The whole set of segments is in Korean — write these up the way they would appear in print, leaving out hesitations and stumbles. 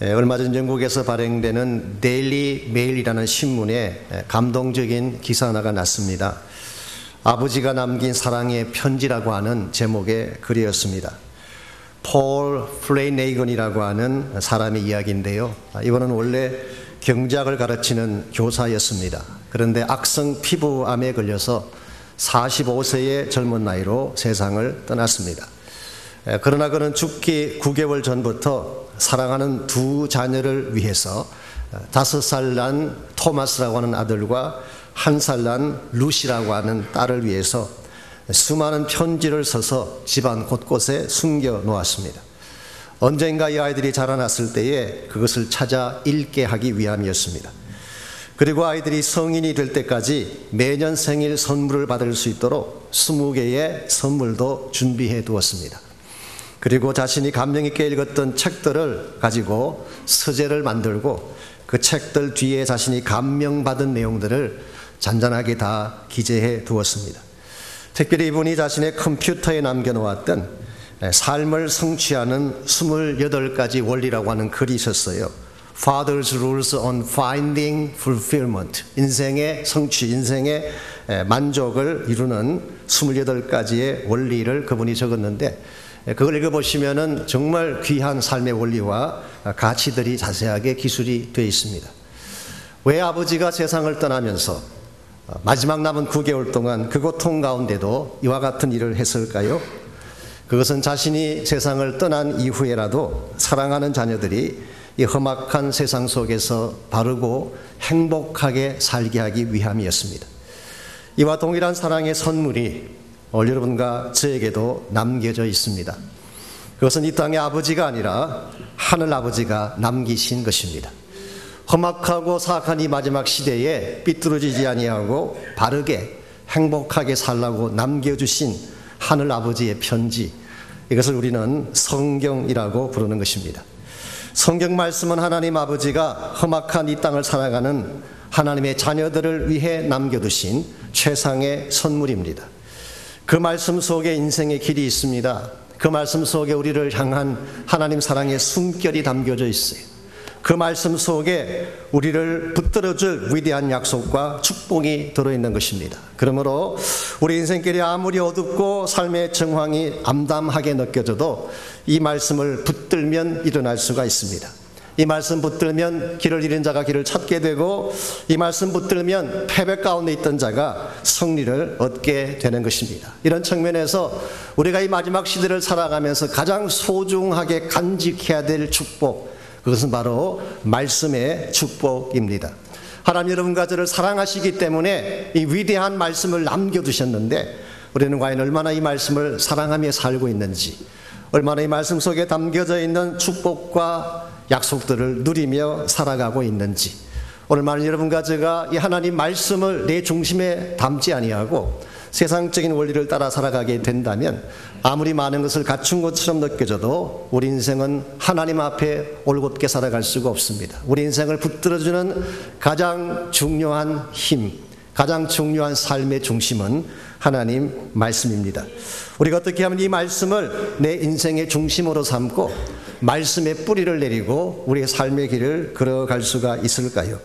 얼마 전 영국에서 발행되는 데일리 메일이라는 신문에 감동적인 기사 하나가 났습니다. 아버지가 남긴 사랑의 편지라고 하는 제목의 글이었습니다. 폴 플레이네이건이라고 하는 사람의 이야기인데요. 이분은 원래 경제학을 가르치는 교사였습니다. 그런데 악성 피부암에 걸려서 45세의 젊은 나이로 세상을 떠났습니다. 그러나 그는 죽기 9개월 전부터 사랑하는 두 자녀를 위해서 5살 난 토마스라고 하는 아들과 1살 난 루시라고 하는 딸을 위해서 수많은 편지를 써서 집안 곳곳에 숨겨 놓았습니다. 언젠가 이 아이들이 자라났을 때에 그것을 찾아 읽게 하기 위함이었습니다. 그리고 아이들이 성인이 될 때까지 매년 생일 선물을 받을 수 있도록 20개의 선물도 준비해 두었습니다. 그리고 자신이 감명 있게 읽었던 책들을 가지고 서재를 만들고 그 책들 뒤에 자신이 감명받은 내용들을 잔잔하게 다 기재해 두었습니다. 특별히 이분이 자신의 컴퓨터에 남겨놓았던 삶을 성취하는 28가지 원리라고 하는 글이 있었어요. Father's Rules on Finding Fulfillment. 인생의 성취, 인생의 만족을 이루는 28가지의 원리를 그분이 적었는데 그걸 읽어보시면 정말 귀한 삶의 원리와 가치들이 자세하게 기술이 되어 있습니다. 왜 아버지가 세상을 떠나면서 마지막 남은 9개월 동안 그 고통 가운데도 이와 같은 일을 했을까요? 그것은 자신이 세상을 떠난 이후에라도 사랑하는 자녀들이 이 험악한 세상 속에서 바르고 행복하게 살게 하기 위함이었습니다. 이와 동일한 사랑의 선물이 여러분과 저에게도 남겨져 있습니다. 그것은 이 땅의 아버지가 아니라 하늘 아버지가 남기신 것입니다. 험악하고 사악한 이 마지막 시대에 삐뚤어지지 아니하고 바르게 행복하게 살라고 남겨주신 하늘 아버지의 편지, 이것을 우리는 성경이라고 부르는 것입니다. 성경 말씀은 하나님 아버지가 험악한 이 땅을 살아가는 하나님의 자녀들을 위해 남겨두신 최상의 선물입니다. 그 말씀 속에 인생의 길이 있습니다. 그 말씀 속에 우리를 향한 하나님 사랑의 숨결이 담겨져 있어요. 그 말씀 속에 우리를 붙들어줄 위대한 약속과 축복이 들어있는 것입니다. 그러므로 우리 인생길이 아무리 어둡고 삶의 정황이 암담하게 느껴져도 이 말씀을 붙들면 일어날 수가 있습니다. 이 말씀 붙들면 길을 잃은 자가 길을 찾게 되고 이 말씀 붙들면 패배 가운데 있던 자가 승리를 얻게 되는 것입니다. 이런 측면에서 우리가 이 마지막 시대를 살아가면서 가장 소중하게 간직해야 될 축복, 그것은 바로 말씀의 축복입니다. 하나님 여러분과 저를 사랑하시기 때문에 이 위대한 말씀을 남겨두셨는데 우리는 과연 얼마나 이 말씀을 사랑하며 살고 있는지, 얼마나 이 말씀 속에 담겨져 있는 축복과 약속들을 누리며 살아가고 있는지, 오늘만 여러분과 제가 이 하나님 말씀을 내 중심에 담지 아니하고 세상적인 원리를 따라 살아가게 된다면 아무리 많은 것을 갖춘 것처럼 느껴져도 우리 인생은 하나님 앞에 올곧게 살아갈 수가 없습니다. 우리 인생을 붙들어주는 가장 중요한 힘, 가장 중요한 삶의 중심은 하나님 말씀입니다. 우리가 어떻게 하면 이 말씀을 내 인생의 중심으로 삼고 말씀의 뿌리를 내리고 우리의 삶의 길을 걸어갈 수가 있을까요?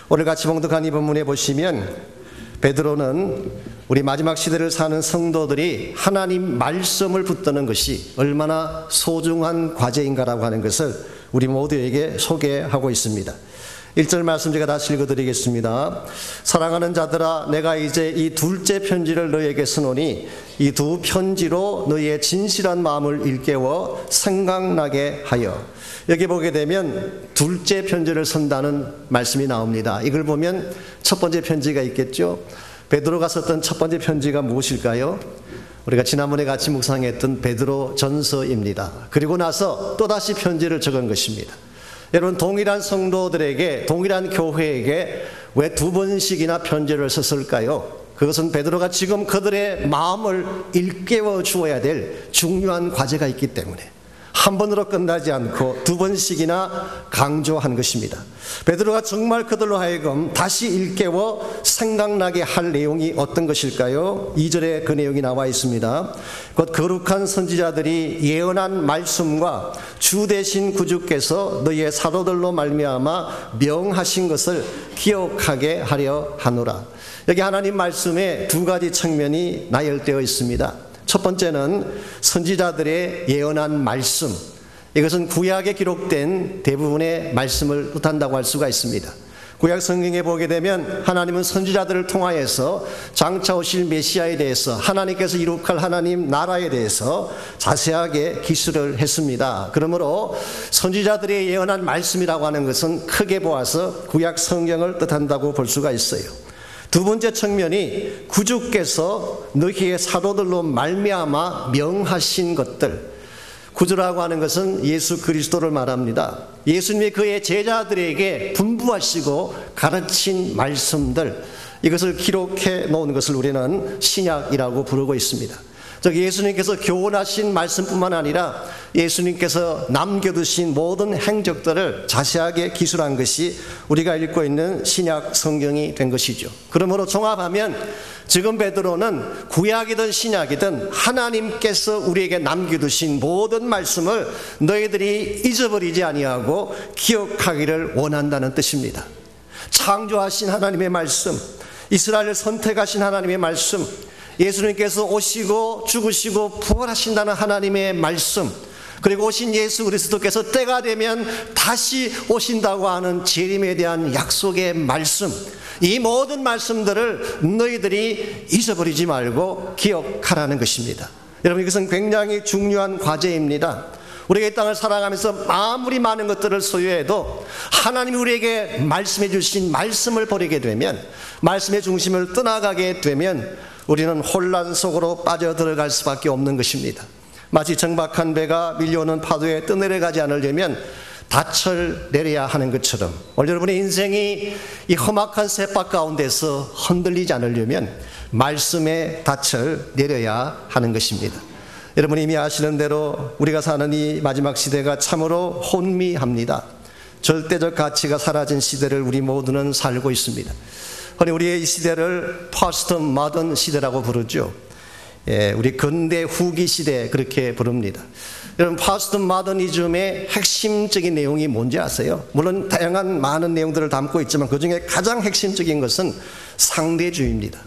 오늘 같이 봉독한 이 본문에 보시면 베드로는 우리 마지막 시대를 사는 성도들이 하나님 말씀을 붙드는 것이 얼마나 소중한 과제인가라고 하는 것을 우리 모두에게 소개하고 있습니다. 1절 말씀 제가 다시 읽어드리겠습니다. 사랑하는 자들아, 내가 이제 이 둘째 편지를 너희에게 쓰노니 이 두 편지로 너희의 진실한 마음을 일깨워 생각나게 하여. 여기 보게 되면 둘째 편지를 쓴다는 말씀이 나옵니다. 이걸 보면 첫 번째 편지가 있겠죠. 베드로가 썼던 첫 번째 편지가 무엇일까요? 우리가 지난번에 같이 묵상했던 베드로 전서입니다. 그리고 나서 또다시 편지를 적은 것입니다. 여러분, 동일한 성도들에게, 동일한 교회에게 왜 2번씩이나 편지를 썼을까요? 그것은 베드로가 지금 그들의 마음을 일깨워 주어야 될 중요한 과제가 있기 때문에, 한 번으로 끝나지 않고 두 번씩이나 강조한 것입니다. 베드로가 정말 그들로 하여금 다시 일깨워 생각나게 할 내용이 어떤 것일까요? 2절에 그 내용이 나와 있습니다. 곧 거룩한 선지자들이 예언한 말씀과 주 되신 구주께서 너희의 사도들로 말미암아 명하신 것을 기억하게 하려 하노라. 여기 하나님 말씀에 두 가지 측면이 나열되어 있습니다. 첫 번째는 선지자들의 예언한 말씀, 이것은 구약에 기록된 대부분의 말씀을 뜻한다고 할 수가 있습니다. 구약 성경에 보게 되면 하나님은 선지자들을 통하여서 장차 오실 메시아에 대해서, 하나님께서 이룩할 하나님 나라에 대해서 자세하게 기술을 했습니다. 그러므로 선지자들의 예언한 말씀이라고 하는 것은 크게 보아서 구약 성경을 뜻한다고 볼 수가 있어요. 두 번째 측면이 구주께서 너희의 사도들로 말미암아 명하신 것들, 구주라고 하는 것은 예수 그리스도를 말합니다. 예수님이 그의 제자들에게 분부하시고 가르친 말씀들, 이것을 기록해 놓은 것을 우리는 신약이라고 부르고 있습니다. 즉 예수님께서 교훈하신 말씀뿐만 아니라 예수님께서 남겨두신 모든 행적들을 자세하게 기술한 것이 우리가 읽고 있는 신약 성경이 된 것이죠. 그러므로 종합하면 지금 베드로는 구약이든 신약이든 하나님께서 우리에게 남겨두신 모든 말씀을 너희들이 잊어버리지 아니하고 기억하기를 원한다는 뜻입니다. 창조하신 하나님의 말씀, 이스라엘을 선택하신 하나님의 말씀, 예수님께서 오시고 죽으시고 부활하신다는 하나님의 말씀, 그리고 오신 예수 그리스도께서 때가 되면 다시 오신다고 하는 재림에 대한 약속의 말씀, 이 모든 말씀들을 너희들이 잊어버리지 말고 기억하라는 것입니다. 여러분, 이것은 굉장히 중요한 과제입니다. 우리가 이 땅을 살아가면서 아무리 많은 것들을 소유해도 하나님이 우리에게 말씀해 주신 말씀을 버리게 되면, 말씀의 중심을 떠나가게 되면 우리는 혼란 속으로 빠져들어갈 수밖에 없는 것입니다. 마치 정박한 배가 밀려오는 파도에 떠내려가지 않으려면 닻을 내려야 하는 것처럼, 오늘 여러분의 인생이 이 험악한 쳇밭 가운데서 흔들리지 않으려면 말씀의 닻을 내려야 하는 것입니다. 여러분 이미 아시는 대로 우리가 사는 이 마지막 시대가 참으로 혼미합니다. 절대적 가치가 사라진 시대를 우리 모두는 살고 있습니다. 흔히 우리의 이 시대를 포스트 모던 시대라고 부르죠. 우리 근대 후기 시대 그렇게 부릅니다. 여러분, 포스트 모더니즘의 핵심적인 내용이 뭔지 아세요? 물론 다양한 많은 내용들을 담고 있지만 그 중에 가장 핵심적인 것은 상대주의입니다.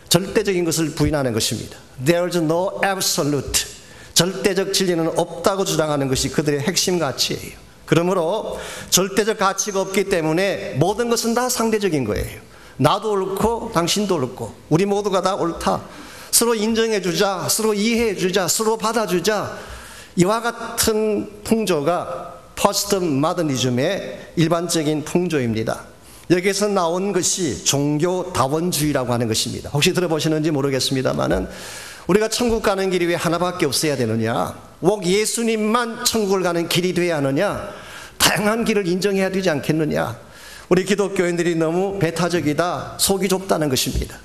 절대적인 것을 부인하는 것입니다. There's no absolute. 절대적 진리는 없다고 주장하는 것이 그들의 핵심 가치예요. 그러므로 절대적 가치가 없기 때문에 모든 것은 다 상대적인 거예요. 나도 옳고 당신도 옳고 우리 모두가 다 옳다. 서로 인정해주자, 서로 이해해주자, 서로 받아주자. 이와 같은 풍조가 포스트 모더니즘의 일반적인 풍조입니다. 여기에서 나온 것이 종교다원주의라고 하는 것입니다. 혹시 들어보시는지 모르겠습니다만은 우리가 천국 가는 길이 왜 하나밖에 없어야 되느냐? 꼭 예수님만 천국을 가는 길이 돼야 하느냐? 다양한 길을 인정해야 되지 않겠느냐? 우리 기독교인들이 너무 배타적이다, 속이 좁다는 것입니다.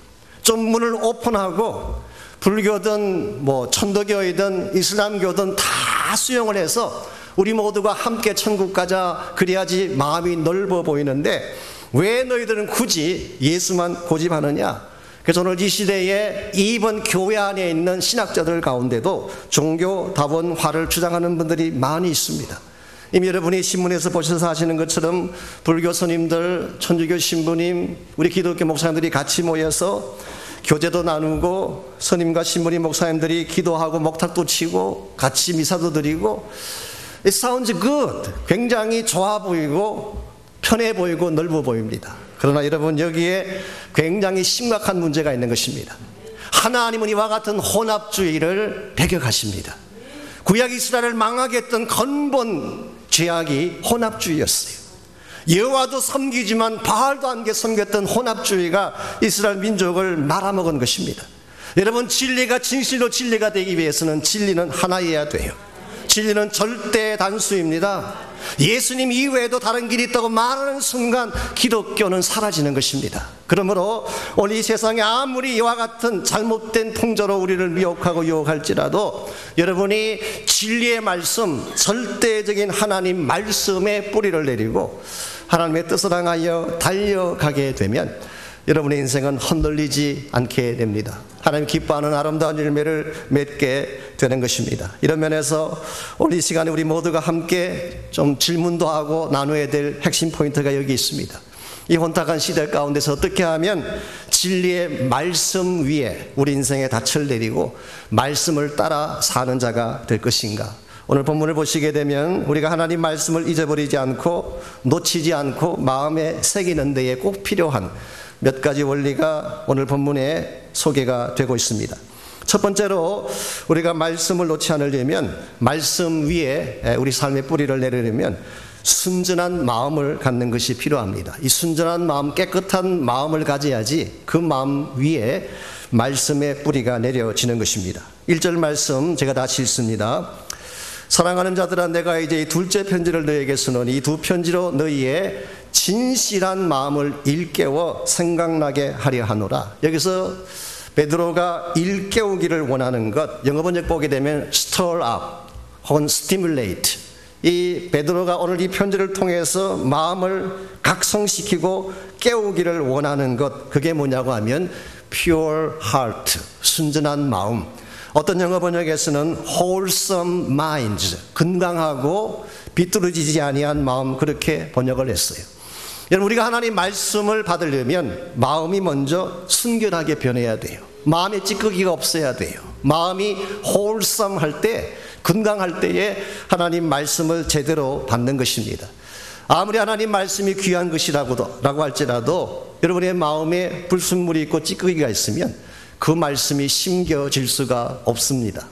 좀 문을 오픈하고 불교든 천도교이든 이슬람교든 다 수용을 해서 우리 모두가 함께 천국 가자, 그래야지 마음이 넓어 보이는데 왜 너희들은 굳이 예수만 고집하느냐? 그래서 오늘 이 시대에 이번 교회 안에 있는 신학자들 가운데도 종교다원화를 주장하는 분들이 많이 있습니다. 이미 여러분이 신문에서 보셔서 아시는 것처럼 불교 스님들, 천주교 신부님, 우리 기독교 목사님들이 같이 모여서 교제도 나누고 스님과 신부님 목사님들이 기도하고 목탁도 치고 같이 미사도 드리고 It sounds good. 굉장히 좋아 보이고 편해 보이고 넓어 보입니다. 그러나 여러분 여기에 굉장히 심각한 문제가 있는 것입니다. 하나님은 이와 같은 혼합주의를 배격하십니다. 구약 이스라엘을 망하게 했던 근본 죄악이 혼합주의였어요. 여호와도 섬기지만 바알도 함께 섬겼던 혼합주의가 이스라엘 민족을 말아먹은 것입니다. 여러분 진리가 진실로 진리가 되기 위해서는 진리는 하나여야 돼요. 진리는 절대 단수입니다. 예수님 이외에도 다른 길이 있다고 말하는 순간 기독교는 사라지는 것입니다. 그러므로 오늘 이 세상에 아무리 이와 같은 잘못된 통제로 우리를 미혹하고 유혹할지라도 여러분이 진리의 말씀, 절대적인 하나님 말씀에 뿌리를 내리고 하나님의 뜻을 향하여 달려가게 되면 여러분의 인생은 흔들리지 않게 됩니다. 하나님 기뻐하는 아름다운 열매를 맺게 되는 것입니다. 이런 면에서 오늘 이 시간에 우리 모두가 함께 좀 질문도 하고 나눠야 될 핵심 포인트가 여기 있습니다. 이 혼탁한 시대 가운데서 어떻게 하면 진리의 말씀 위에 우리 인생의 닻을 내리고 말씀을 따라 사는 자가 될 것인가. 오늘 본문을 보시게 되면 우리가 하나님 말씀을 잊어버리지 않고 놓치지 않고 마음에 새기는 데에 꼭 필요한 몇 가지 원리가 오늘 본문에 소개가 되고 있습니다. 첫 번째로 우리가 말씀을 놓지 않으려면, 말씀 위에 우리 삶의 뿌리를 내리려면 순전한 마음을 갖는 것이 필요합니다. 이 순전한 마음, 깨끗한 마음을 가져야지 그 마음 위에 말씀의 뿌리가 내려지는 것입니다. 1절 말씀 제가 다시 읽습니다. 사랑하는 자들아, 내가 이제 이 둘째 편지를 너희에게 쓰노니 이 두 편지로 너희의 진실한 마음을 일깨워 생각나게 하려 하노라. 여기서 베드로가 일깨우기를 원하는 것, 영어 번역 보게 되면 stir up 혹은 stimulate. 이 베드로가 오늘 이 편지를 통해서 마음을 각성시키고 깨우기를 원하는 것, 그게 뭐냐고 하면 pure heart, 순전한 마음. 어떤 영어 번역에서는 wholesome minds, 건강하고 비뚤어지지 아니한 마음, 그렇게 번역을 했어요. 여러분, 우리가 하나님 말씀을 받으려면 마음이 먼저 순결하게 변해야 돼요. 마음에 찌꺼기가 없어야 돼요. 마음이 wholesome 할 때, 건강할 때에 하나님 말씀을 제대로 받는 것입니다. 아무리 하나님 말씀이 귀한 것이라고 할지라도 여러분의 마음에 불순물이 있고 찌꺼기가 있으면 그 말씀이 심겨질 수가 없습니다.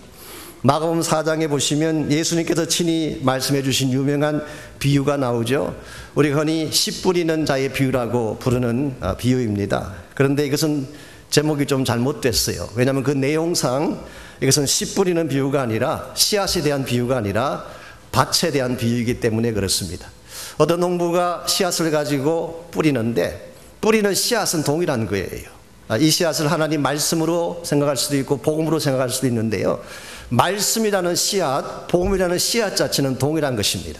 마가복음 4장에 보시면 예수님께서 친히 말씀해 주신 유명한 비유가 나오죠. 우리 흔히 씨 뿌리는 자의 비유라고 부르는 비유입니다. 그런데 이것은 제목이 좀 잘못됐어요. 왜냐하면 그 내용상 이것은 씨 뿌리는 비유가 아니라 씨앗에 대한 비유가 아니라 밭에 대한 비유이기 때문에 그렇습니다. 어떤 농부가 씨앗을 가지고 뿌리는데 뿌리는 씨앗은 동일한 거예요. 이 씨앗을 하나님 말씀으로 생각할 수도 있고 복음으로 생각할 수도 있는데요, 말씀이라는 씨앗, 복음이라는 씨앗 자체는 동일한 것입니다.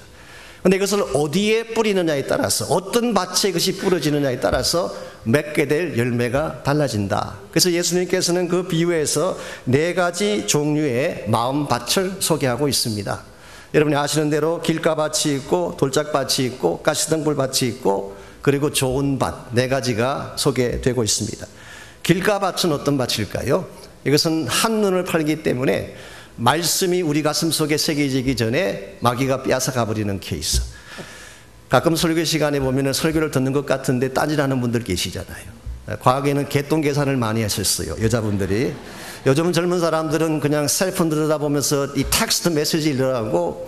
그런데 이것을 어디에 뿌리느냐에 따라서, 어떤 밭에 이것이 뿌려지느냐에 따라서 맺게 될 열매가 달라진다. 그래서 예수님께서는 그 비유에서 4가지 종류의 마음밭을 소개하고 있습니다. 여러분이 아시는 대로 길가밭이 있고 돌짝밭이 있고 가시덤불밭이 있고 그리고 좋은 밭, 4가지가 소개되고 있습니다. 길가밭은 어떤 밭일까요? 이것은 한눈을 팔기 때문에 말씀이 우리 가슴 속에 새겨지기 전에 마귀가 빼앗아 가버리는 케이스. 가끔 설교 시간에 보면 설교를 듣는 것 같은데 딴짓하는 분들 계시잖아요. 과거에는 개똥 계산을 많이 하셨어요, 여자분들이. 요즘 젊은 사람들은 그냥 셀폰 들여다보면서 이 텍스트 메시지 읽으라고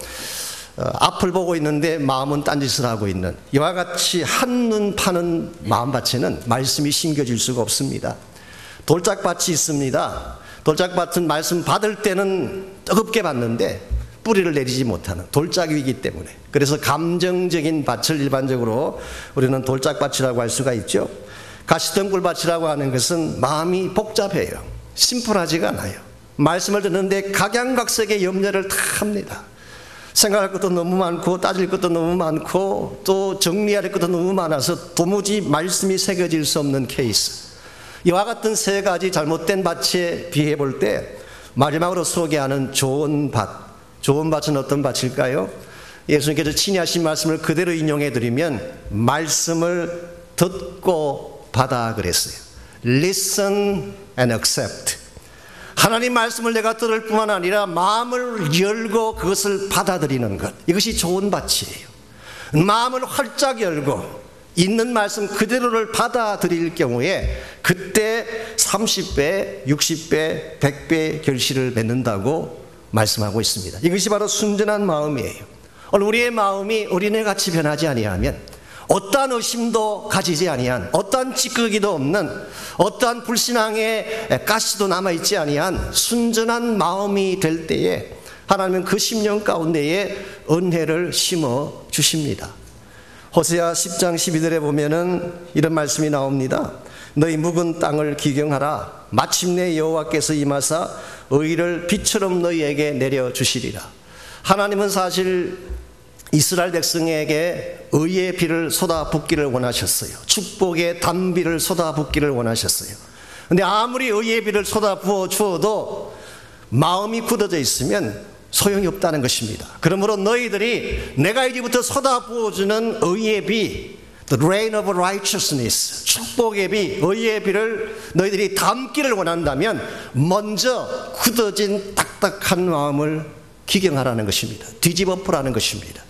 앞을 보고 있는데 마음은 딴짓을 하고 있는, 이와 같이 한눈 파는 마음밭에는 말씀이 심겨질 수가 없습니다. 돌짝밭이 있습니다. 돌짝밭은 말씀 받을 때는 뜨겁게 받는데 뿌리를 내리지 못하는 돌짝이기 때문에, 그래서 감정적인 밭을 일반적으로 우리는 돌짝밭이라고 할 수가 있죠. 가시덤불밭이라고 하는 것은 마음이 복잡해요. 심플하지가 않아요. 말씀을 듣는데 각양각색의 염려를 다 합니다. 생각할 것도 너무 많고 따질 것도 너무 많고 또 정리할 것도 너무 많아서 도무지 말씀이 새겨질 수 없는 케이스. 이와 같은 3가지 잘못된 밭에 비해 볼 때 마지막으로 소개하는 좋은 밭, 좋은 밭은 어떤 밭일까요? 예수님께서 친히 하신 말씀을 그대로 인용해 드리면 말씀을 듣고 받아 그랬어요. Listen and accept. 하나님 말씀을 내가 들을 뿐만 아니라 마음을 열고 그것을 받아들이는 것, 이것이 좋은 밭이에요. 마음을 활짝 열고 있는 말씀 그대로를 받아들일 경우에 그때 30배, 60배, 100배 결실을 맺는다고 말씀하고 있습니다. 이것이 바로 순전한 마음이에요. 오늘 우리의 마음이 어린애같이 변하지 아니하면, 어떠한 의심도 가지지 아니한, 어떠한 찌꺼기도 없는, 어떠한 불신앙의 가시도 남아있지 아니한 순전한 마음이 될 때에 하나님은 그 심령 가운데에 은혜를 심어 주십니다. 호세아 10장 12절에 보면은 이런 말씀이 나옵니다. 너희 묵은 땅을 기경하라. 마침내 여호와께서 임하사 의를 비처럼 너희에게 내려주시리라. 하나님은 사실 이스라엘 백성에게 의의 비를 쏟아붓기를 원하셨어요. 축복의 단비를 쏟아붓기를 원하셨어요. 근데 아무리 의의 비를 쏟아부어 주어도 마음이 굳어져 있으면 소용이 없다는 것입니다. 그러므로 너희들이 내가 이제부터 쏟아부어주는 의의 비, the rain of righteousness, 축복의 비, 의의 비를 너희들이 담기를 원한다면 먼저 굳어진 딱딱한 마음을 기경하라는 것입니다. 뒤집어보라는 것입니다.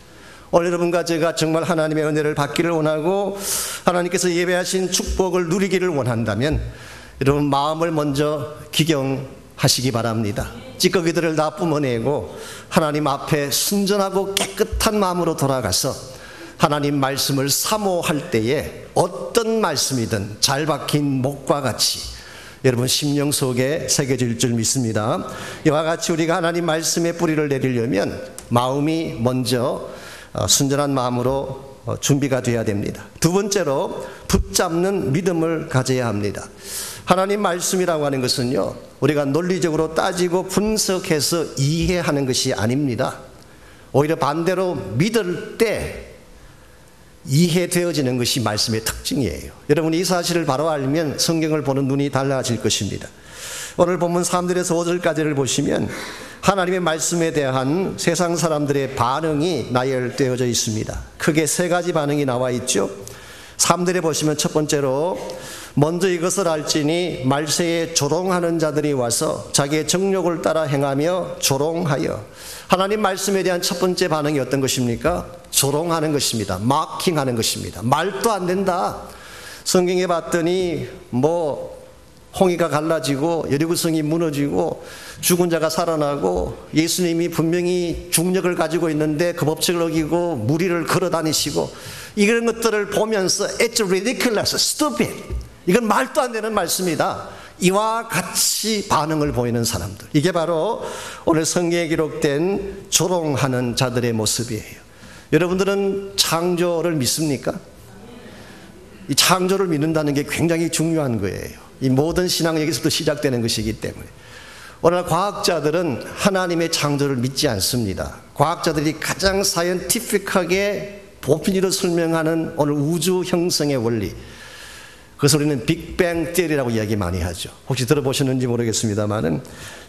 오늘 여러분과 제가 정말 하나님의 은혜를 받기를 원하고 하나님께서 예배하신 축복을 누리기를 원한다면 여러분 마음을 먼저 기경하시기 바랍니다. 찌꺼기들을 다 뿜어내고 하나님 앞에 순전하고 깨끗한 마음으로 돌아가서 하나님 말씀을 사모할 때에 어떤 말씀이든 잘 박힌 목과 같이 여러분 심령 속에 새겨질 줄 믿습니다. 이와 같이 우리가 하나님 말씀의 뿌리를 내리려면 마음이 먼저 순전한 마음으로 준비가 되어야 됩니다. 두 번째로 붙잡는 믿음을 가져야 합니다. 하나님 말씀이라고 하는 것은요, 우리가 논리적으로 따지고 분석해서 이해하는 것이 아닙니다. 오히려 반대로 믿을 때 이해되어지는 것이 말씀의 특징이에요. 여러분 이 사실을 바로 알면 성경을 보는 눈이 달라질 것입니다. 오늘 본문 3절에서 5절까지를 보시면 하나님의 말씀에 대한 세상 사람들의 반응이 나열되어져 있습니다. 크게 세 가지 반응이 나와 있죠. 3절에 보시면 첫 번째로 먼저 이것을 알지니 말세에 조롱하는 자들이 와서 자기의 정욕을 따라 행하며 조롱하여. 하나님 말씀에 대한 첫 번째 반응이 어떤 것입니까? 조롱하는 것입니다. 마킹하는 것입니다. 말도 안 된다. 성경에 봤더니 홍해가 갈라지고 여리고성이 무너지고 죽은 자가 살아나고 예수님이 분명히 중력을 가지고 있는데 그 법칙을 어기고 무리를 걸어 다니시고 이런 것들을 보면서 It's ridiculous, stupid. 이건 말도 안 되는 말씀이다. 이와 같이 반응을 보이는 사람들. 이게 바로 오늘 성경에 기록된 조롱하는 자들의 모습이에요. 여러분들은 창조를 믿습니까? 이 창조를 믿는다는 게 굉장히 중요한 거예요. 이 모든 신앙은 여기서부터 시작되는 것이기 때문에. 오늘날 과학자들은 하나님의 창조를 믿지 않습니다. 과학자들이 가장 사이언티픽하게 보편적으로 설명하는 오늘 우주 형성의 원리, 그것을 우리는 빅뱅 티어리라고 이야기 많이 하죠. 혹시 들어보셨는지 모르겠습니다만은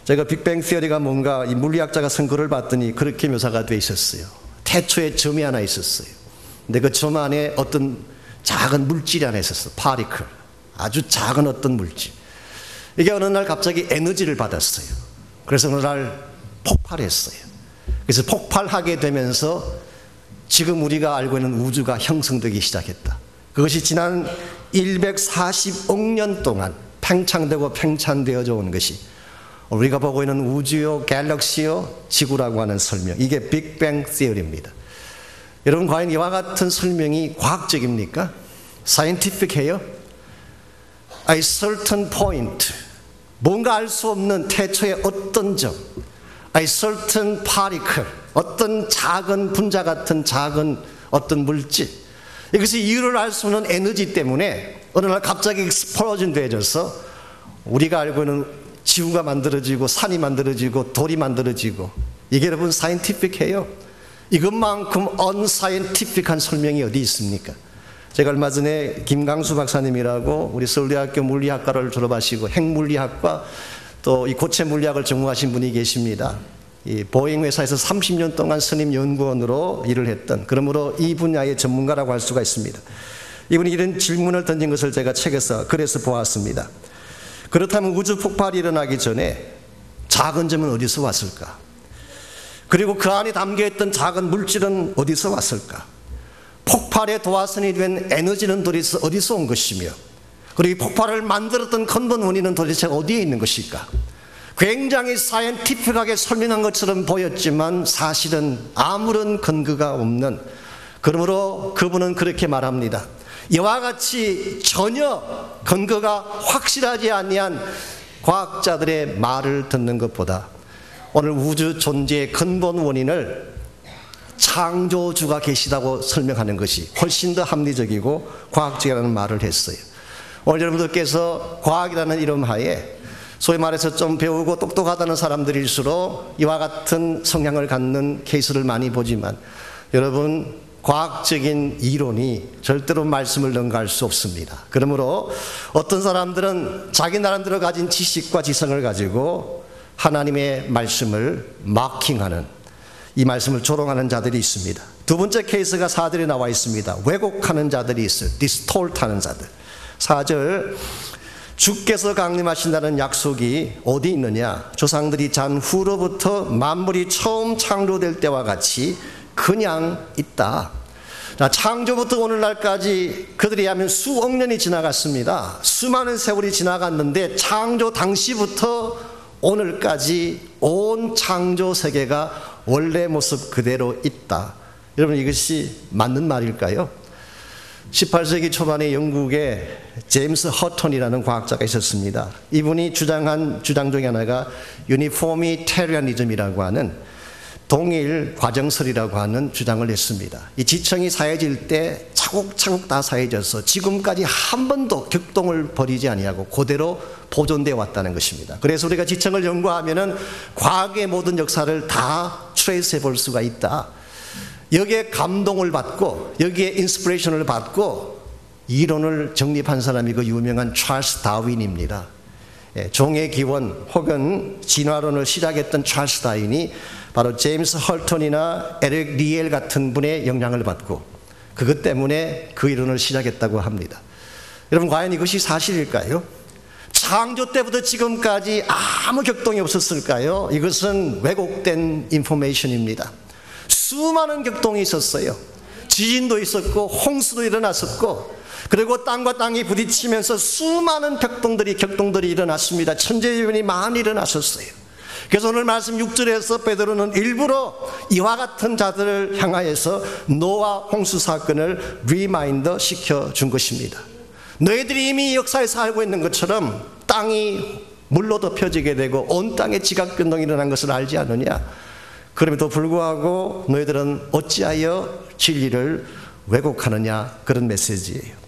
제가 빅뱅 티어리가 뭔가 이 물리학자가 선거를 봤더니 그렇게 묘사가 돼 있었어요. 태초에 점이 하나 있었어요. 근데 그 점 안에 어떤 작은 물질이 하나 있었어요. 파리클. 아주 작은 어떤 물질. 이게 어느 날 갑자기 에너지를 받았어요. 그래서 어느 날 폭발했어요. 그래서 폭발하게 되면서 지금 우리가 알고 있는 우주가 형성되기 시작했다. 그것이 지난 140억 년 동안 팽창되고 팽창되어져 온 것이 우리가 보고 있는 우주요, 갤럭시요, 지구라고 하는 설명. 이게 빅뱅 시어리입니다. 여러분 과연 이와 같은 설명이 과학적입니까? 사이언티픽해요? A certain point, 뭔가 알 수 없는 태초의 어떤 점, A certain particle, 어떤 작은 분자 같은 작은 어떤 물질, 이것이 이유를 알 수 없는 에너지 때문에 어느 날 갑자기 익스플로전 되어져서 우리가 알고 있는 지구가 만들어지고 산이 만들어지고 돌이 만들어지고. 이게 여러분 사이언티픽해요? 이것만큼 언사이언티픽한 설명이 어디 있습니까? 제가 얼마 전에 김강수 박사님이라고 우리 서울대학교 물리학과를 졸업하시고 핵물리학과 또 이 고체 물리학을 전공하신 분이 계십니다. 이 보잉 회사에서 30년 동안 선임 연구원으로 일을 했던, 그러므로 이 분야의 전문가라고 할 수가 있습니다. 이분이 이런 질문을 던진 것을 제가 책에서 글에서 보았습니다. 그렇다면 우주 폭발이 일어나기 전에 작은 점은 어디서 왔을까? 그리고 그 안에 담겨있던 작은 물질은 어디서 왔을까? 폭발의 도화선이 된 에너지는 도대체 어디서 온 것이며, 그리고 이 폭발을 만들었던 근본 원인은 도대체 어디에 있는 것일까? 굉장히 사이언티픽하게 설명한 것처럼 보였지만 사실은 아무런 근거가 없는, 그러므로 그분은 그렇게 말합니다. 이와 같이 전혀 근거가 확실하지 아니한 과학자들의 말을 듣는 것보다 오늘 우주 존재의 근본 원인을 창조주가 계시다고 설명하는 것이 훨씬 더 합리적이고 과학적이라는 말을 했어요. 오늘 여러분들께서 과학이라는 이름 하에 소위 말해서 좀 배우고 똑똑하다는 사람들일수록 이와 같은 성향을 갖는 케이스를 많이 보지만, 여러분, 과학적인 이론이 절대로 말씀을 능가할 수 없습니다. 그러므로 어떤 사람들은 자기 나름대로 가진 지식과 지성을 가지고 하나님의 말씀을 마킹하는, 이 말씀을 조롱하는 자들이 있습니다. 두 번째 케이스가 4절에 나와 있습니다. 왜곡하는 자들이 있어요. 디스톨트하는 자들. 4절, 주께서 강림하신다는 약속이 어디 있느냐? 조상들이 잔 후로부터 만물이 처음 창조될 때와 같이 그냥 있다. 창조부터 오늘날까지 그들이 하면 수억 년이 지나갔습니다. 수많은 세월이 지나갔는데 창조 당시부터 오늘까지 온 창조 세계가 원래 모습 그대로 있다. 여러분, 이것이 맞는 말일까요? 18세기 초반에 영국에 제임스 허턴이라는 과학자가 있었습니다. 이분이 주장한 주장 중에 하나가 유니포미테리아니즘이라고 하는 동일 과정설이라고 하는 주장을 했습니다. 이 지층이 사해질 때 차곡차곡 다 사해져서 지금까지 한 번도 격동을 벌이지 아니하고 그대로 보존되어 왔다는 것입니다. 그래서 우리가 지층을 연구하면은 과학의 모든 역사를 다 트레이스 해볼 수가 있다. 여기에 감동을 받고 여기에 인스피레이션을 받고 이론을 정립한 사람이 그 유명한 찰스 다윈입니다. 종의 기원 혹은 진화론을 시작했던 찰스 다윈이 바로 제임스 헐턴이나 에릭 리엘 같은 분의 영향을 받고 그것 때문에 그 이론을 시작했다고 합니다. 여러분, 과연 이것이 사실일까요? 창조 때부터 지금까지 아무 격동이 없었을까요? 이것은 왜곡된 인포메이션입니다. 수많은 격동이 있었어요. 지진도 있었고 홍수도 일어났었고, 그리고 땅과 땅이 부딪히면서 수많은 격동들이 일어났습니다. 천재지변이 많이 일어났었어요. 그래서 오늘 말씀 6절에서 베드로는 일부러 이와 같은 자들을 향하여서 노아 홍수 사건을 리마인더 시켜준 것입니다. 너희들이 이미 역사에서 알고 있는 것처럼 땅이 물로 덮여지게 되고 온 땅에 지각변동이 일어난 것을 알지 않느냐? 그럼에도 불구하고 너희들은 어찌하여 진리를 왜곡하느냐? 그런 메시지예요.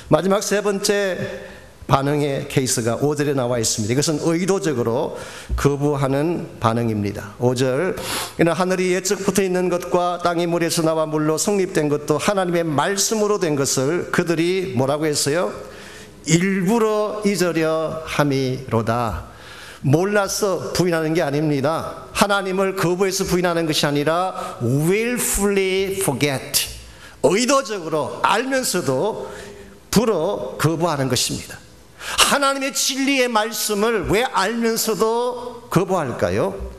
마지막 세 번째 반응의 케이스가 5절에 나와 있습니다. 이것은 의도적으로 거부하는 반응입니다. 5절, 이는 하늘이 예적부터 있는 것과 땅이 물에서 나와 물로 성립된 것도 하나님의 말씀으로 된 것을 그들이 뭐라고 했어요? 일부러 잊으려 함이로다. 몰라서 부인하는 게 아닙니다. 하나님을 거부해서 부인하는 것이 아니라 willfully forget, 의도적으로 알면서도 불어 거부하는 것입니다. 하나님의 진리의 말씀을 왜 알면서도 거부할까요?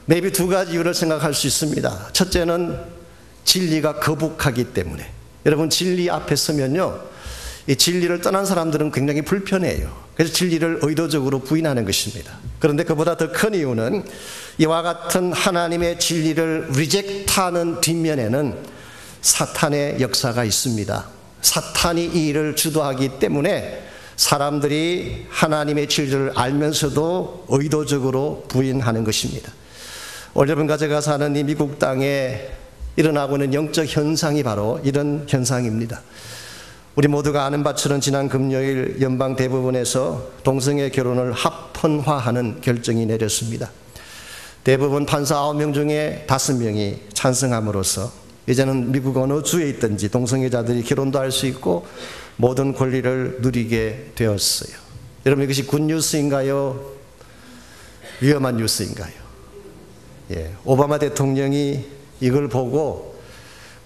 maybe 두 가지 이유를 생각할 수 있습니다. 첫째는 진리가 거북하기 때문에. 여러분, 진리 앞에 서면요, 이 진리를 떠난 사람들은 굉장히 불편해요. 그래서 진리를 의도적으로 부인하는 것입니다. 그런데 그보다 더 큰 이유는 이와 같은 하나님의 진리를 리젝트하는 뒷면에는 사탄의 역사가 있습니다. 사탄이 이 일을 주도하기 때문에 사람들이 하나님의 진리를 알면서도 의도적으로 부인하는 것입니다. 오늘 여러분과 제가 사는 이 미국 땅에 일어나고 있는 영적 현상이 바로 이런 현상입니다. 우리 모두가 아는 바처럼 지난 금요일 연방 대법원에서 동성애 결혼을 합헌화하는 결정이 내렸습니다. 대법원 판사 9명 중에 5명이 찬성함으로써 이제는 미국 어느 주에 있든지 동성애자들이 결혼도 할 수 있고 모든 권리를 누리게 되었어요. 여러분, 이것이 굿뉴스인가요? 위험한 뉴스인가요? 오바마 대통령이 이걸 보고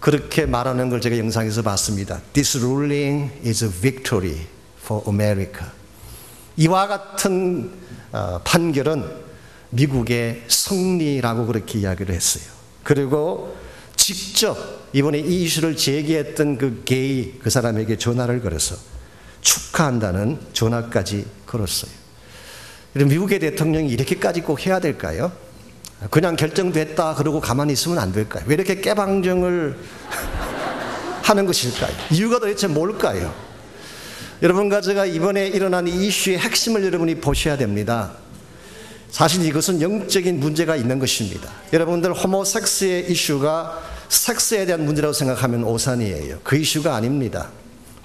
그렇게 말하는 걸 제가 영상에서 봤습니다. This ruling is a victory for America. 이와 같은 판결은 미국의 승리라고 그렇게 이야기를 했어요. 그리고 직접 이번에 이 이슈를 제기했던 그 게이, 그 사람에게 전화를 걸어서 축하한다는 전화까지 걸었어요. 미국의 대통령이 이렇게까지 꼭 해야 될까요? 그냥 결정됐다 그러고 가만히 있으면 안 될까요? 왜 이렇게 깨방정을 하는 것일까요? 이유가 도대체 뭘까요? 여러분과 제가 이번에 일어난 이 이슈의 핵심을 여러분이 보셔야 됩니다. 사실 이것은 영적인 문제가 있는 것입니다. 여러분들 호모섹스의 이슈가 섹스에 대한 문제라고 생각하면 오산이에요. 그 이슈가 아닙니다.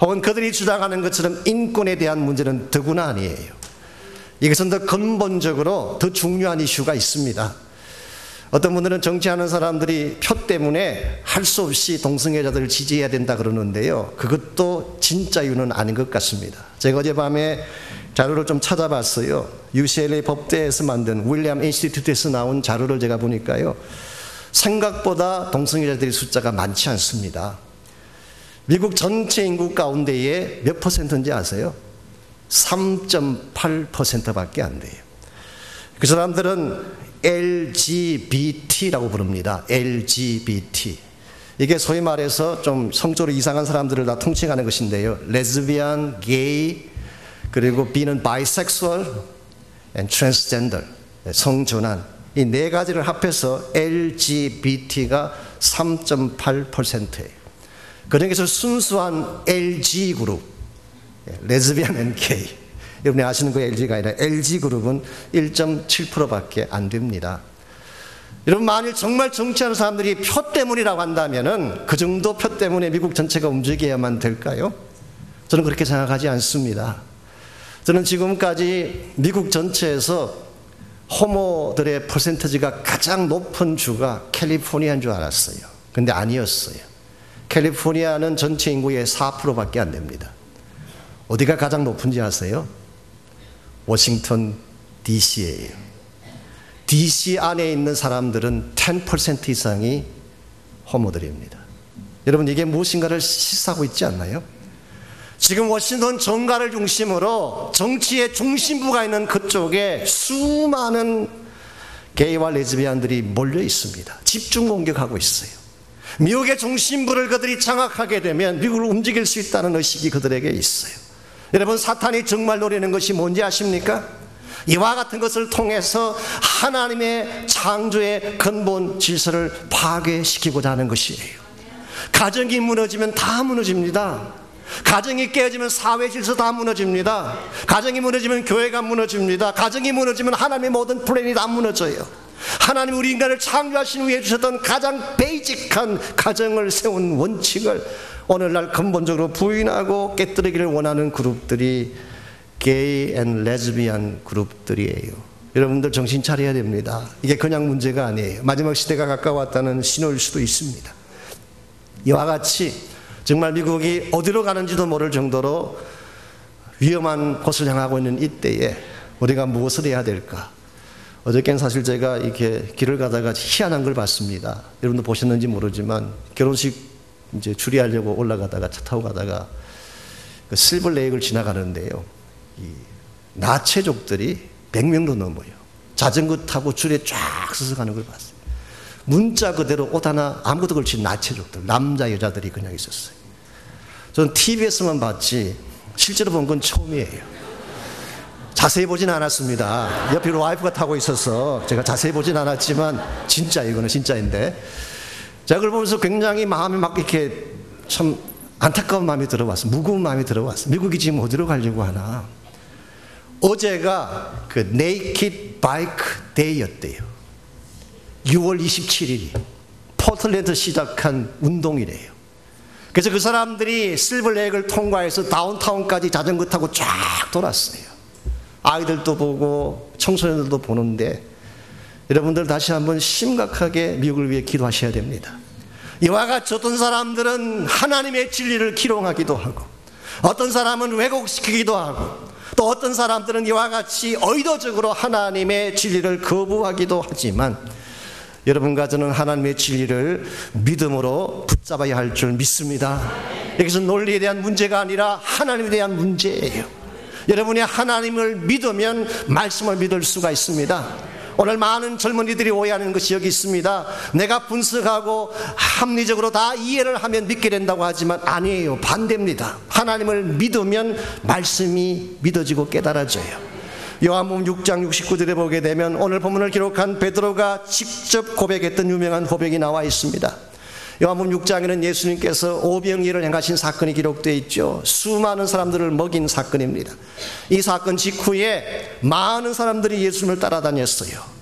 혹은 그들이 주장하는 것처럼 인권에 대한 문제는 더구나 아니에요. 이것은 더 근본적으로 더 중요한 이슈가 있습니다. 어떤 분들은 정치하는 사람들이 표 때문에 할 수 없이 동성애자들을 지지해야 된다 그러는데요. 그것도 진짜 이유는 아닌 것 같습니다. 제가 어젯밤에 자료를 좀 찾아봤어요. UCLA 법대에서 만든 윌리엄 인스티튜트에서 나온 자료를 제가 보니까요. 생각보다 동성애자들의 숫자가 많지 않습니다. 미국 전체 인구 가운데에 몇 퍼센트인지 아세요? 3.8%밖에 안 돼요. 그 사람들은 LGBT라고 부릅니다. LGBT. 이게 소위 말해서 좀 성적으로 이상한 사람들을 다 통칭하는 것인데요. 레즈비안, 게이, 그리고 B는 바이섹슈얼, 트랜스젠더, 성전환. 이 네 가지를 합해서 LGBT가 3.8%예요. 그중에서 순수한 LG 그룹, 레즈비안 앤 게이. 여러분이 아시는 그 LG가 아니라 LG그룹은 1.7%밖에 안 됩니다. 여러분, 만일 정말 정치하는 사람들이 표 때문이라고 한다면 그 정도 표 때문에 미국 전체가 움직여야만 될까요? 저는 그렇게 생각하지 않습니다. 저는 지금까지 미국 전체에서 호모들의 퍼센티지가 가장 높은 주가 캘리포니아인 줄 알았어요. 근데 아니었어요. 캘리포니아는 전체 인구의 4%밖에 안 됩니다. 어디가 가장 높은지 아세요? 워싱턴 DC예요. DC 안에 있는 사람들은 10% 이상이 호모들입니다. 여러분, 이게 무엇인가를 시사하고 있지 않나요? 지금 워싱턴 정가를 중심으로 정치의 중심부가 있는 그쪽에 수많은 게이와 레즈비안들이 몰려 있습니다. 집중 공격하고 있어요. 미국의 중심부를 그들이 장악하게 되면 미국을 움직일 수 있다는 의식이 그들에게 있어요. 여러분, 사탄이 정말 노리는 것이 뭔지 아십니까? 이와 같은 것을 통해서 하나님의 창조의 근본 질서를 파괴시키고자 하는 것이에요. 가정이 무너지면 다 무너집니다. 가정이 깨어지면 사회 질서 다 무너집니다. 가정이 무너지면 교회가 무너집니다. 가정이 무너지면 하나님의 모든 플랜이 다 무너져요. 하나님 우리 인간을 창조하신 후에 주셨던 가장 베이직한 가정을 세운 원칙을 오늘날 근본적으로 부인하고 깨뜨리기를 원하는 그룹들이 게이 앤 레즈비안 그룹들이에요. 여러분들 정신 차려야 됩니다. 이게 그냥 문제가 아니에요. 마지막 시대가 가까웠다는 신호일 수도 있습니다. 이와 같이 정말 미국이 어디로 가는지도 모를 정도로 위험한 곳을 향하고 있는 이때에 우리가 무엇을 해야 될까? 어저께는 사실 제가 이렇게 길을 가다가 희한한 걸 봤습니다. 여러분도 보셨는지 모르지만 결혼식 이제 추리하려고 올라가다가 차 타고 가다가 그 실버레이크를 지나가는데요. 이 나체족들이 100명도 넘어요. 자전거 타고 줄에 쫙 서서 가는 걸 봤어요. 문자 그대로 옷 하나 아무것도 걸친 나체족들, 남자 여자들이 그냥 있었어요. 저는 TV에서만 봤지 실제로 본 건 처음이에요. 자세히 보진 않았습니다. 옆에 와이프가 타고 있어서 제가 자세히 보진 않았지만 진짜 이거는 진짜인데 제가 그걸 보면서 굉장히 마음이 막 이렇게 참 안타까운 마음이 들어왔어요. 무거운 마음이 들어왔어요. 미국이 지금 어디로 가려고 하나. 어제가 그 네이키드 바이크 데이였대요. 6월 27일이 포틀랜드 시작한 운동이래요. 그래서 그 사람들이 실버레이크를 통과해서 다운타운까지 자전거 타고 쫙 돌았어요. 아이들도 보고 청소년들도 보는데 여러분들 다시 한번 심각하게 미국을 위해 기도하셔야 됩니다. 이와 같이 어떤 사람들은 하나님의 진리를 기롱하기도 하고 어떤 사람은 왜곡시키기도 하고 또 어떤 사람들은 이와 같이 의도적으로 하나님의 진리를 거부하기도 하지만 여러분과 저는 하나님의 진리를 믿음으로 붙잡아야 할 줄 믿습니다. 여기서 논리에 대한 문제가 아니라 하나님에 대한 문제예요. 여러분이 하나님을 믿으면 말씀을 믿을 수가 있습니다. 오늘 많은 젊은이들이 오해하는 것이 여기 있습니다. 내가 분석하고 합리적으로 다 이해를 하면 믿게 된다고 하지만 아니에요. 반대입니다. 하나님을 믿으면 말씀이 믿어지고 깨달아져요. 요한복음 6장 69절에 보게 되면 오늘 본문을 기록한 베드로가 직접 고백했던 유명한 고백이 나와 있습니다. 요한복음 6장에는 예수님께서 오병이어를 행하신 사건이 기록되어 있죠. 수많은 사람들을 먹인 사건입니다. 이 사건 직후에 많은 사람들이 예수님을 따라다녔어요.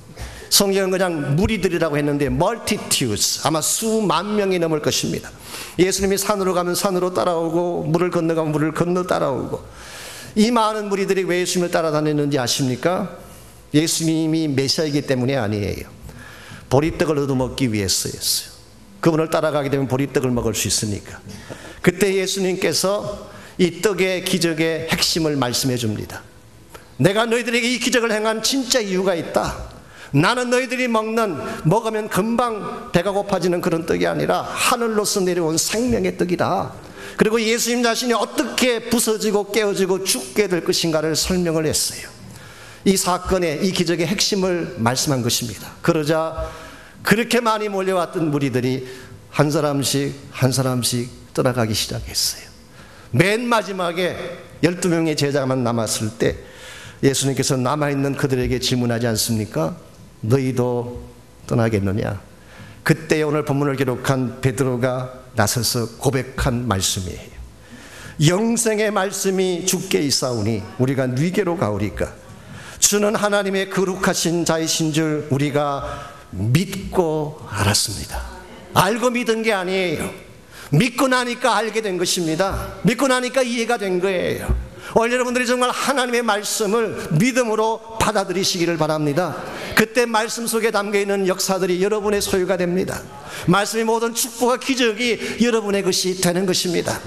성경은 그냥 무리들이라고 했는데 multitudes, 아마 수만 명이 넘을 것입니다. 예수님이 산으로 가면 산으로 따라오고 물을 건너가면 물을 건너 따라오고, 이 많은 무리들이 왜 예수님을 따라다녔는지 아십니까? 예수님이 메시아이기 때문에 아니에요. 보리떡을 얻어먹기 위해서였어요. 그분을 따라가게 되면 보리떡을 먹을 수 있으니까. 그때 예수님께서 이 떡의 기적의 핵심을 말씀해 줍니다. 내가 너희들에게 이 기적을 행한 진짜 이유가 있다. 나는 너희들이 먹으면 금방 배가 고파지는 그런 떡이 아니라 하늘로서 내려온 생명의 떡이다. 그리고 예수님 자신이 어떻게 부서지고 깨어지고 죽게 될 것인가를 설명을 했어요. 이 사건의 이 기적의 핵심을 말씀한 것입니다. 그러자 그렇게 많이 몰려왔던 무리들이 한 사람씩 한 사람씩 떠나가기 시작했어요. 맨 마지막에 12명의 제자만 남았을 때 예수님께서 남아있는 그들에게 질문하지 않습니까? 너희도 떠나겠느냐? 그때 오늘 본문을 기록한 베드로가 나서서 고백한 말씀이에요. 영생의 말씀이 주께 있사오니 우리가 네게로 가오리까? 주는 하나님의 거룩하신 자이신 줄 우리가 믿고 알았습니다. 알고 믿은 게 아니에요. 믿고 나니까 알게 된 것입니다. 믿고 나니까 이해가 된 거예요. 오늘 여러분들이 정말 하나님의 말씀을 믿음으로 받아들이시기를 바랍니다. 그때 말씀 속에 담겨있는 역사들이 여러분의 소유가 됩니다. 말씀의 모든 축복과 기적이 여러분의 것이 되는 것입니다.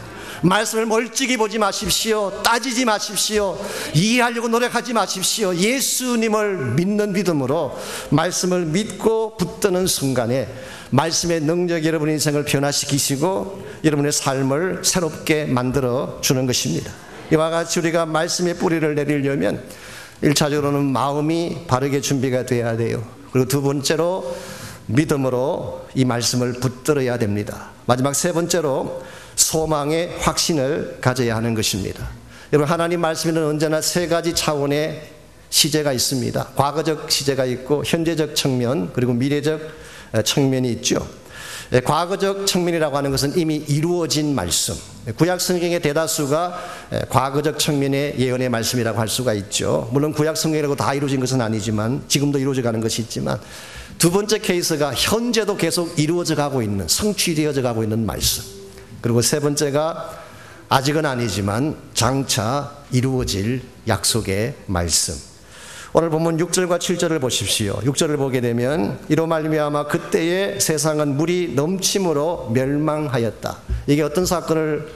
말씀을 멀찍이 보지 마십시오. 따지지 마십시오. 이해하려고 노력하지 마십시오. 예수님을 믿는 믿음으로 말씀을 믿고 붙드는 순간에 말씀의 능력이 여러분의 인생을 변화시키시고 여러분의 삶을 새롭게 만들어 주는 것입니다. 이와 같이 우리가 말씀의 뿌리를 내리려면 1차적으로는 마음이 바르게 준비가 돼야 돼요. 그리고 두 번째로 믿음으로 이 말씀을 붙들어야 됩니다. 마지막 세 번째로 소망의 확신을 가져야 하는 것입니다. 여러분, 하나님 말씀에는 언제나 세 가지 차원의 시제가 있습니다. 과거적 시제가 있고 현재적 측면, 그리고 미래적 측면이 있죠. 과거적 측면이라고 하는 것은 이미 이루어진 말씀, 구약 성경의 대다수가 과거적 측면의 예언의 말씀이라고 할 수가 있죠. 물론 구약 성경이라고 다 이루어진 것은 아니지만 지금도 이루어져 가는 것이 있지만, 두 번째 케이스가 현재도 계속 이루어져 가고 있는, 성취되어져 가고 있는 말씀, 그리고 세 번째가 아직은 아니지만 장차 이루어질 약속의 말씀. 오늘 본문 6절과 7절을 보십시오. 6절을 보게 되면 이로 말미암아 그때의 세상은 물이 넘침으로 멸망하였다. 이게 어떤 사건을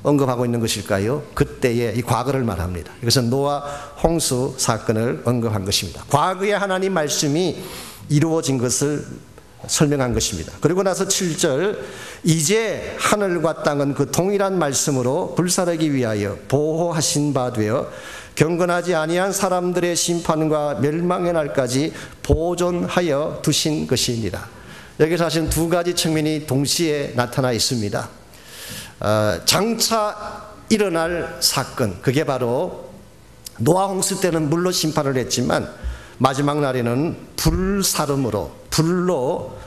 언급하고 있는 것일까요? 그때의 이 과거를 말합니다. 이것은 노아 홍수 사건을 언급한 것입니다. 과거에 하나님 말씀이 이루어진 것을 설명한 것입니다. 그리고 나서 7절, 이제 하늘과 땅은 그 동일한 말씀으로 불사르기 위하여 보호하신 바 되어 경건하지 아니한 사람들의 심판과 멸망의 날까지 보존하여 두신 것이니라. 여기 사실 두 가지 측면이 동시에 나타나 있습니다. 장차 일어날 사건, 그게 바로 노아 홍수 때는 물로 심판을 했지만 마지막 날에는 불로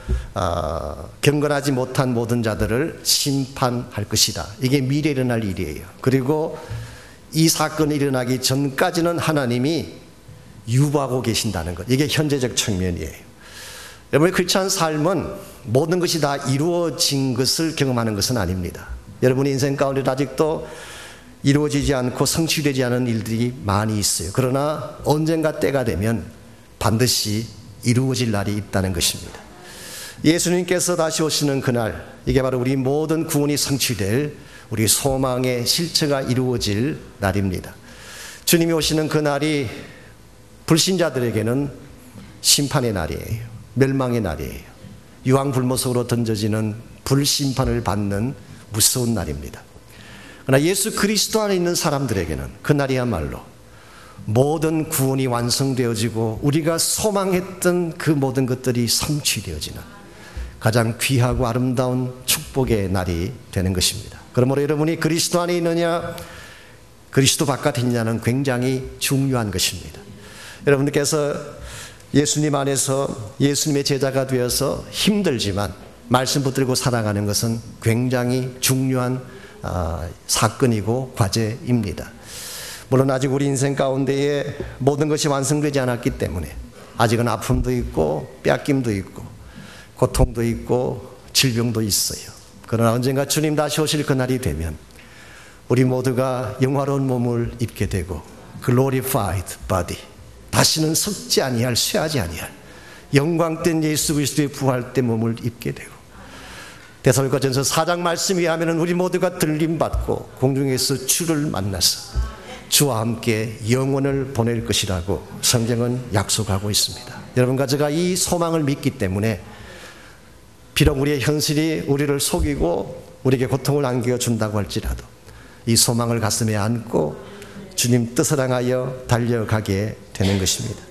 경건하지 못한 모든 자들을 심판할 것이다. 이게 미래에 일어날 일이에요. 그리고 이 사건이 일어나기 전까지는 하나님이 유보하고 계신다는 것, 이게 현재적 측면이에요. 여러분의 크리스찬 삶은 모든 것이 다 이루어진 것을 경험하는 것은 아닙니다. 여러분의 인생 가운데 아직도 이루어지지 않고 성취되지 않은 일들이 많이 있어요. 그러나 언젠가 때가 되면 반드시 이루어질 날이 있다는 것입니다. 예수님께서 다시 오시는 그날, 이게 바로 우리 모든 구원이 성취될 우리 소망의 실체가 이루어질 날입니다. 주님이 오시는 그날이 불신자들에게는 심판의 날이에요. 멸망의 날이에요. 유황불못으로 던져지는 불심판을 받는 무서운 날입니다. 그러나 예수 그리스도 안에 있는 사람들에게는 그날이야말로 모든 구원이 완성되어지고 우리가 소망했던 그 모든 것들이 성취되어지는 가장 귀하고 아름다운 축복의 날이 되는 것입니다. 그러므로 여러분이 그리스도 안에 있느냐 그리스도 바깥에 있느냐는 굉장히 중요한 것입니다. 여러분들께서 예수님 안에서 예수님의 제자가 되어서 힘들지만 말씀 붙들고 살아가는 것은 굉장히 중요한 사건이고 과제입니다. 물론 아직 우리 인생 가운데에 모든 것이 완성되지 않았기 때문에 아직은 아픔도 있고 뺏김도 있고 고통도 있고 질병도 있어요. 그러나 언젠가 주님 다시 오실 그날이 되면 우리 모두가 영화로운 몸을 입게 되고 glorified body, 다시는 썩지 아니할, 쇠하지 아니할 영광된 예수 그리스도의 부활 때 몸을 입게 되고, 데살로니가전서 4장 말씀에 의하면 우리 모두가 들림받고 공중에서 주를 만나서 주와 함께 영원을 보낼 것이라고 성경은 약속하고 있습니다. 여러분과 제가 이 소망을 믿기 때문에 비록 우리의 현실이 우리를 속이고 우리에게 고통을 안겨준다고 할지라도 이 소망을 가슴에 안고 주님 뜻을 향하여 달려가게 되는 것입니다.